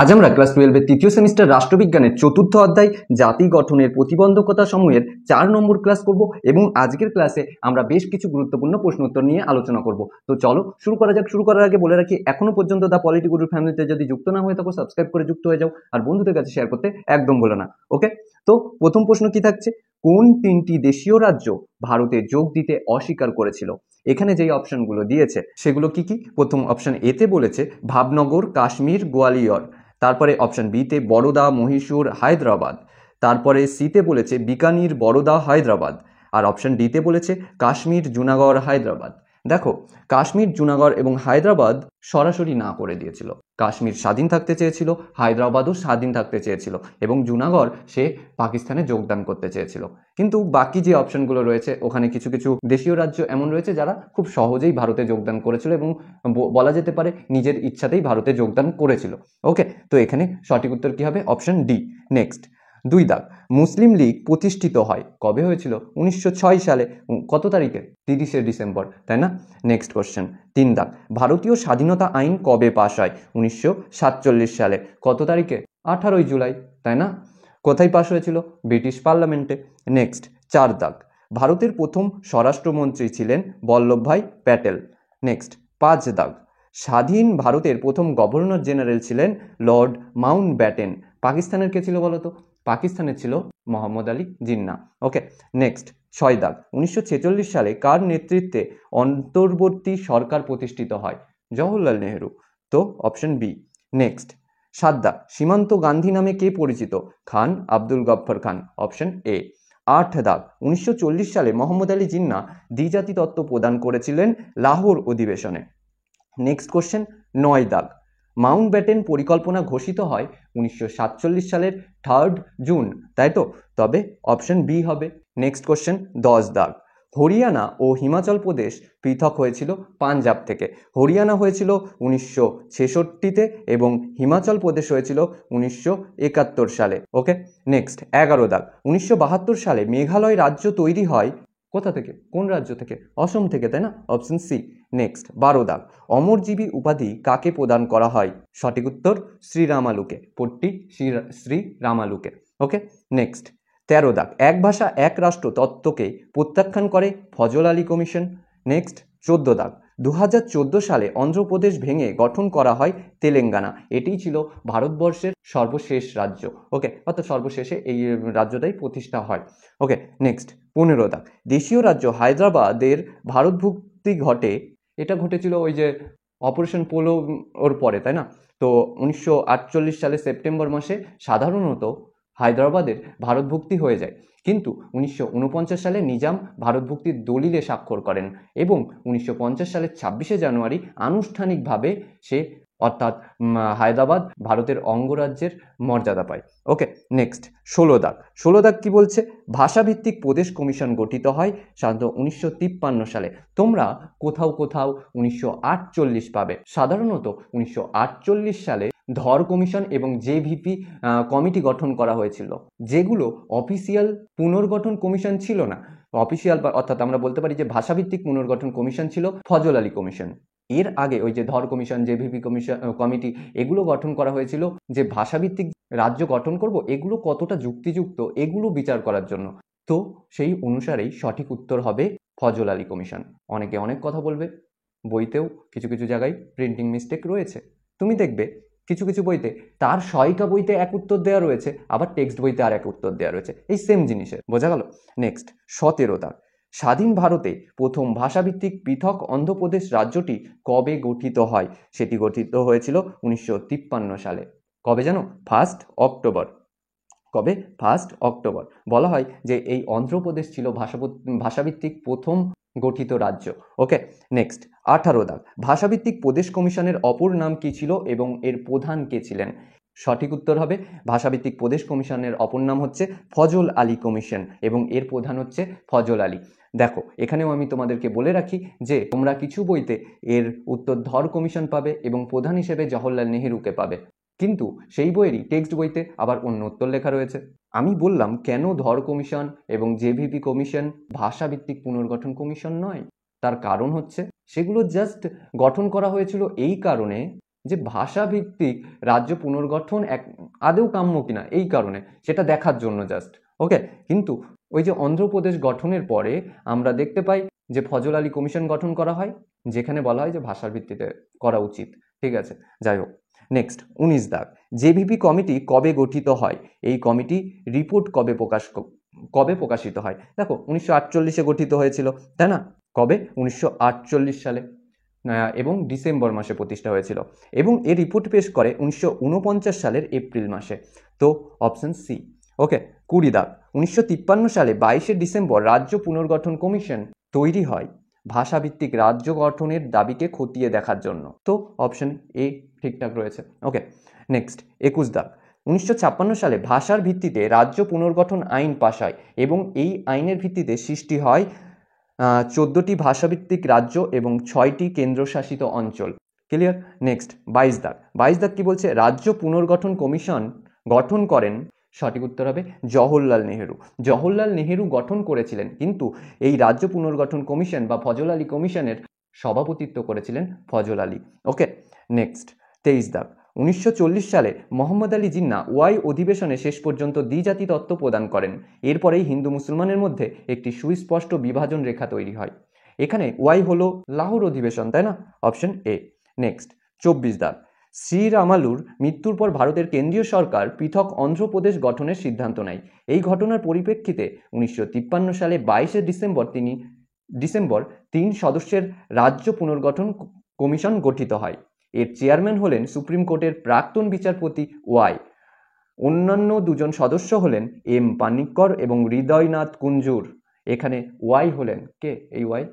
আজ আমরা ক্লাস 12 এর তৃতীয় সেমিস্টার রাষ্ট্রবিজ্ঞানের চতুর্থ অধ্যায় জাতি গঠনের প্রতিবন্ধকতা সমূহের 4 নম্বর ক্লাস করব এবং আজকের ক্লাসে আমরা বেশ কিছু গুরুত্বপূর্ণ প্রশ্ন উত্তর নিয়ে আলোচনা করব। তো চলো শুরু করা যাক। শুরু করার আগে বলে রাখি, এখনো পর্যন্ত দা পলিটি গুরুর ফ্যামিলিতে যদি যুক্ত না হয়ে থাকো সাবস্ক্রাইব করে যুক্ত হয়ে যাও আর বন্ধুদের কাছে শেয়ার করতে একদম ভুলো না। ওকে, তো প্রথম প্রশ্ন কি থাকছে, কোন তিনটি দেশীয় রাজ্য ভারতে যোগ দিতে অস্বীকার করেছিল? এখানে যেই অপশনগুলো দিয়েছে সেগুলো কি কি? প্রথম অপশন এতে বলেছে ভাবনগর, কাশ্মীর, গোয়ালিয়র। তারপরে অপশন বিতে বরোদা, মহীশূর, হায়দ্রাবাদ। তারপরে সিতে বলেছে বিকানির, বরোদা, হায়দ্রাবাদ। আর অপশন ডিতে বলেছে কাশ্মীর, জুনাগড়, হায়দ্রাবাদ। দেখো, কাশ্মীর, জুনাগড় এবং হায়দ্রাবাদ সরাসরি না করে দিয়েছিল। কাশ্মীর স্বাধীন থাকতে চেয়েছিল, হায়দ্রাবাদও স্বাধীন থাকতে চেয়েছিল এবং জুনাগড় সে পাকিস্তানে যোগদান করতে চেয়েছিল। কিন্তু বাকি যে অপশনগুলো রয়েছে ওখানে কিছু কিছু দেশীয় রাজ্য এমন রয়েছে যারা খুব সহজেই ভারতে যোগদান করেছিল এবং বলা যেতে পারে নিজের ইচ্ছাতেই ভারতে যোগদান করেছিল। ওকে, তো এখানে সঠিক উত্তর কি হবে? Option D. নেক্সট, 2 দাগ, মুসলিম লীগ প্রতিষ্ঠিত হয় কবে হয়েছিল? 1906 সালে। কত তারিখে? 30শে ডিসেম্বর, তাই না? নেক্সট কোশ্চেন, 3 দাগ, ভারতীয় স্বাধীনতা আইন কবে পাশ হয়? 1947 সালে। কত তারিখে? 18 জুলাই, তাই না? কোথায় পাশ হয়েছিল? ব্রিটিশ পার্লামেন্টে। নেক্সট, 4 দাগ, ভারতের প্রথম স্বরাষ্ট্রমন্ত্রী ছিলেন বল্লভভাই প্যাটেল। নেক্সট, 5 দাগ, স্বাধীন ভারতের প্রথম গভর্নর জেনারেল ছিলেন লর্ড মাউন্টব্যাটেন। পাকিস্তানের কে ছিল বলতো? পাকিস্তানের ছিল মোহাম্মদ আলী জিন্নাহ। ওকে, নেক্সট, 6 দাগ, 1946 সালে কার নেতৃত্বে অন্তর্বর্তী সরকার প্রতিষ্ঠিত হয়? জওহরলাল নেহেরু। তো অপশন বি। নেক্সট, 7 দাগ, সীমান্ত গান্ধী নামে কে পরিচিত? খান আব্দুল গফফর খান। Option A. 8 দাগ, 1940 সালে মোহাম্মদ আলী জিন্নাহ দ্বিজাতি তত্ত্ব প্রদান করেছিলেন লাহোর অধিবেশনে। নেক্সট কোশ্চেন, 9 দাগ, মাউন্টব্যাটেন পরিকল্পনা ঘোষিত হয় 1947 সালের 3 জুন, তাই তো? তবে অপশন বি হবে। নেক্সট কোশ্চেন, 10 দাগ, হরিয়ানা ও হিমাচল প্রদেশ পৃথক হয়েছিল পাঞ্জাব থেকে। হরিয়ানা হয়েছিল 1966-তে এবং হিমাচল প্রদেশ হয়েছিল 1971 সালে। ওকে, নেক্সট, 11 দাগ, 1972 সালে মেঘালয় রাজ্য তৈরি হয় কোথা থেকে? কোন রাজ্য থেকে? অসম থেকে, তাই না? Option C. নেক্সট, 12 দাগ, অমরজীবী উপাধি কাকে প্রদান করা হয়? সঠিক উত্তর শ্রীরামালুকে, পট্টি শ্রীরামালুকে। ওকে, নেক্সট, 13 দাগ, এক ভাষা এক রাষ্ট্র তত্ত্বকে প্রত্যাখ্যান করে ফজল আলী কমিশন। নেক্সট, 14 দাগ, 2014 সালে অন্ধ্রপ্রদেশ ভেঙে গঠন করা হয় তেলেঙ্গানা। এটিই ছিল ভারতবর্ষের সর্বশেষ রাজ্য। ওকে, অর্থাৎ সর্বশেষে এই রাজ্যটাই প্রতিষ্ঠা হয়। ওকে, নেক্সট, 15 দাগ, দেশীয় রাজ্য হায়দ্রাবাদের ভারতভুক্তি ঘটে। এটা ঘটেছিল ওই যে অপারেশন পোলো ওর পরে, তাই না? তো 1948 সালে সেপ্টেম্বর মাসে সাধারণত হায়দ্রাবাদের ভারতভুক্তি হয়ে যায়, কিন্তু 1949 সালে নিজাম ভারতভুক্তির দলিলে স্বাক্ষর করেন এবং 1950 সালের 26শে জানুয়ারি আনুষ্ঠানিকভাবে সে অর্থাৎ হায়দ্রাবাদ ভারতের অঙ্গরাজ্যের মর্যাদা পায়। ওকে, নেক্সট, 16 দাগ কি বলছে? ভাষাভিত্তিক প্রদেশ কমিশন গঠিত হয় সাধারণত 1953 সালে। তোমরা কোথাও কোথাও 1948 পাবে। সাধারণত 1948 সালে ধর কমিশন এবং জেভিপি কমিটি গঠন করা হয়েছিল, যেগুলো অফিসিয়াল পুনর্গঠন কমিশন ছিল না। অফিসিয়াল অর্থাৎ আমরা বলতে পারি যে ভাষাভিত্তিক পুনর্গঠন কমিশন ছিল ফজল আলী কমিশন। এর আগে ওই যে ধর কমিশন, জেভিপি কমিশন কমিটি, এগুলো গঠন করা হয়েছিল যে ভাষাভিত্তিক রাজ্য গঠন করব, এগুলো কতটা যুক্তিযুক্ত এগুলো বিচার করার জন্য। তো সেই অনুসারেই সঠিক উত্তর হবে ফজল আলী কমিশন। অনেকে অনেক কথা বলবে, বইতেও কিছু কিছু জায়গায় প্রিন্টিং মিস্টেক রয়েছে। তুমি দেখবে কিছু কিছু বইতে তার সহায়িকা বইতে এক উত্তর দেওয়া রয়েছে, আবার টেক্সট বইতে আর এক উত্তর দেওয়া রয়েছে, এই সেম জিনিসের। বোঝা গেল? নেক্সট, 17 দাগ, স্বাধীন ভারতে প্রথম ভাষাভিত্তিক পৃথক অন্ধ্রপ্রদেশ রাজ্যটি কবে গঠিত হয়? সেটি গঠিত হয়েছিল 1953 সালে। কবে জানো? 1 অক্টোবর। কবে? 1 অক্টোবর। বলা হয় যে এই অন্ধ্রপ্রদেশ ছিল ভাষাভিত্তিক প্রথম গঠিত রাজ্য। ওকে, নেক্সট, 18 দাগ, ভাষাভিত্তিক প্রদেশ কমিশনের অপর নাম কি ছিল এবং এর প্রধান কে ছিলেন? সঠিক উত্তর হবে ভাষাভিত্তিক প্রদেশ কমিশনের অপর নাম হচ্ছে ফজল আলী কমিশন এবং এর প্রধান হচ্ছে ফজল আলী। দেখো, এখানেও আমি তোমাদেরকে বলে রাখি যে তোমরা কিছু বইতে এর উত্তর ধর কমিশন পাবে এবং প্রধান হিসেবে জওহরলাল নেহেরুকে পাবে, কিন্তু সেই বইয়েরই টেক্সট বইতে আবার অন্য উত্তর লেখা রয়েছে। আমি বললাম কেন ধর কমিশন এবং জেভিপি কমিশন ভাষাভিত্তিক পুনর্গঠন কমিশন নয়, তার কারণ হচ্ছে সেগুলো জাস্ট গঠন করা হয়েছিল এই কারণে যে ভাষাভিত্তিক রাজ্য পুনর্গঠন আদৌ কাম্য কিনা, এই কারণে সেটা দেখার জন্য জাস্ট। ওকে, কিন্তু ওই যে অন্ধ্রপ্রদেশ গঠনের পরে আমরা দেখতে পাই যে ফজল আলী কমিশন গঠন করা হয়, যেখানে বলা হয় যে ভাষার ভিত্তিতে করা উচিত। ঠিক আছে, যাই হোক। নেক্সট 19 দাগ, জেভিপি কমিটি কবে গঠিত হয়? এই কমিটি রিপোর্ট কবে প্রকাশিত হয়? দেখো 1948-এ গঠিত হয়েছিল, তাই না? কবে? 1948 সালে, এবং ডিসেম্বর মাসে প্রতিষ্ঠা হয়েছিল, এবং এর রিপোর্ট পেশ করে 1949 সালের এপ্রিল মাসে। তো অপশন সি। ওকে, 20 দাগ, 1953 সালে 22শে ডিসেম্বর রাজ্য পুনর্গঠন কমিশন তৈরি হয় ভাষাভিত্তিক রাজ্য গঠনের দাবিকে খতিয়ে দেখার জন্য। তো অপশন এ ঠিকঠাক রয়েছে। ওকে, নেক্সট 21 দাগ, 1956 সালে ভাষার ভিত্তিতে রাজ্য পুনর্গঠন আইন পাশ হয়, এবং এই আইনের ভিত্তিতে সৃষ্টি হয় 14টি ভাষাভিত্তিক রাজ্য এবং 6টি কেন্দ্রশাসিত অঞ্চল। ক্লিয়ার? নেক্সট 22 দাগ, 22 দাগ কি বলছে? রাজ্য পুনর্গঠন কমিশন গঠন করেন, সঠিক উত্তর হবে জওহরলাল নেহেরু। জওহরলাল নেহেরু গঠন করেছিলেন, কিন্তু এই রাজ্য পুনর্গঠন কমিশন বা ফজল আলী কমিশনের সভাপতিত্ব করেছিলেন ফজল আলী। ওকে, নেক্সট 23 দাগ, 1940 সালে মোহাম্মদ আলী জিন্নাহ ওয়াই অধিবেশনে শেষ পর্যন্ত দ্বিজাতি তত্ত্ব প্রদান করেন। এরপরেই হিন্দু মুসলমানের মধ্যে একটি সুস্পষ্ট বিভাজন রেখা তৈরি হয়। এখানে ওয়াই হলো লাহোর অধিবেশন, তাই না? Option A. নেক্সট 24 দাগ, শ্রীরামালুর মৃত্যুর পর ভারতের কেন্দ্রীয় সরকার পৃথক অন্ধ্রপ্রদেশ গঠনের সিদ্ধান্ত নেয়। এই ঘটনার পরিপ্রেক্ষিতে 1953 সালে 22শে ডিসেম্বর 3 সদস্যের রাজ্য পুনর্গঠন কমিশন গঠিত হয়। এর চেয়ারম্যান হলেন সুপ্রিম কোর্টের প্রাক্তন বিচারপতি ওয়াই। অন্যান্য দুজন সদস্য হলেন এম পানিক্কর এবং হৃদয়নাথ কুঞ্জুর। এখানে ওয়াই হলেন কে? এই ওয়াই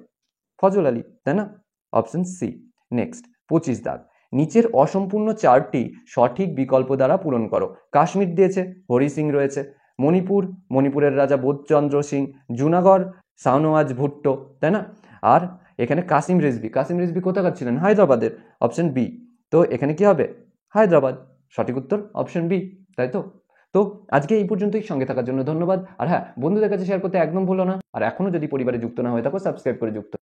ফজল আলী, তাই না? Option C. নেক্সট 25 দাগ, নিচের অসম্পূর্ণ চারটি সঠিক বিকল্প দ্বারা পূরণ করো। কাশ্মীর দিয়েছে, হরি সিং রয়েছে। মণিপুরের রাজা বোধচন্দ্র সিং। জুনাগড় শাহনওয়াজ ভুট্টো, তাই না? আর এখানে কাসিম রিজভী কোথাকার ছিলেন? হায়দ্রাবাদের। Option B. তো এখানে কি হবে? হায়দ্রাবাদ। সঠিক উত্তর অপশন বি, তাই তো? তো আজকে এই পর্যন্তই। সঙ্গে থাকার জন্য ধন্যবাদ। আর হ্যাঁ, বন্ধুদের কাছে শেয়ার করতে একদম ভুলো না। আর এখনো যদি পরিবারে যুক্ত না হয়ে থাকো, সাবস্ক্রাইব করে যুক্ত